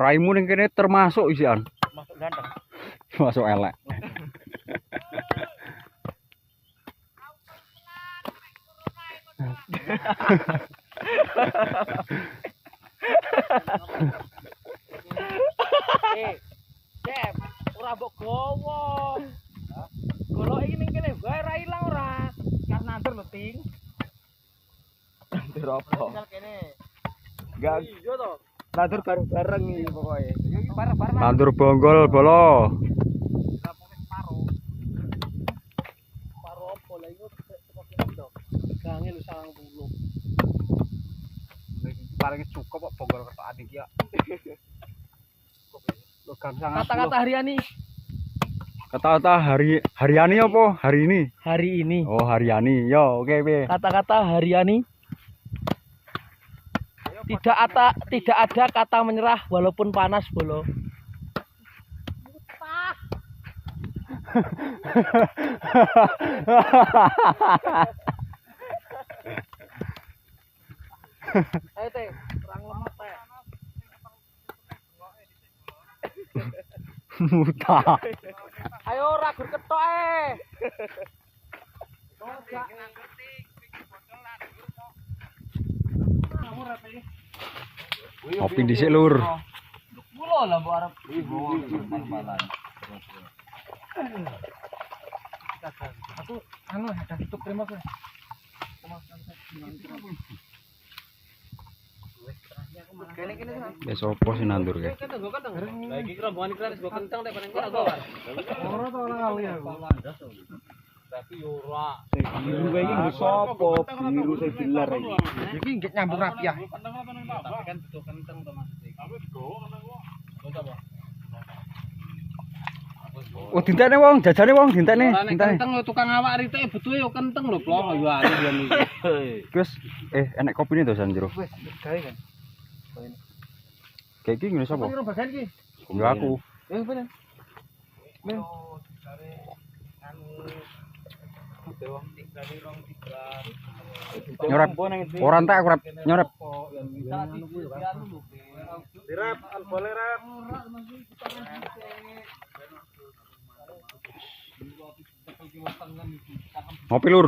Raimu ning kene termasuk isian. Masuk ganteng. Masuk elek. Cep, ora mbok gowo. Golok iki ning kene wae ra ilang ora. Kas nandur lho, Ting. Nandur apa? Tinggal kene. Enggak, Iya to. nandur bareng-bareng iki pokoke. Ya iki bareng-bareng. Tandur bonggol bolo. Paro opo lah iku teko kene to. Gange lu 90. Paling cukup kok bonggol ketokan iki ya. Kata-kata hariani. Kata-kata hariani apa? Hari ini. Hari ini. Oh, hariani. Yo, oke, Be. Kata-kata hariani. Tidak ada kata menyerah walaupun panas bolo. Ayo teh, kurang lemot teh. Muta. Ayo ragur ketok Kopi dhisik, Lur. Kulo lah mbok arep. Aku anu ada tutup terima kowe. Kene-kene Wis opo sing nandur ke? lagi rombongan iki wis kentang nek panen kok ora. Ora to ora kali aku. Tapi ora. Biru kayak iki nggo sapa? Biru sing bilar iki. Iki nggih nyambung rapi ya. Tapi kan butuh kentang to Mas. Oh, dintekne wong, jajane wong dintekne. Dintekne. Kentang lho tukang awak ritike butuhe yo kentang lho plong yo ane biyen iki. Wis enek kopine to san jero. Wis gawe kan. Kayak iki ngene sapa? Piro bagian iki? Yo aku. Wis bener. Men. Nyorep. Ora entek aku rep nyorep. Dirap, boleh rap. Ngopi, Lur.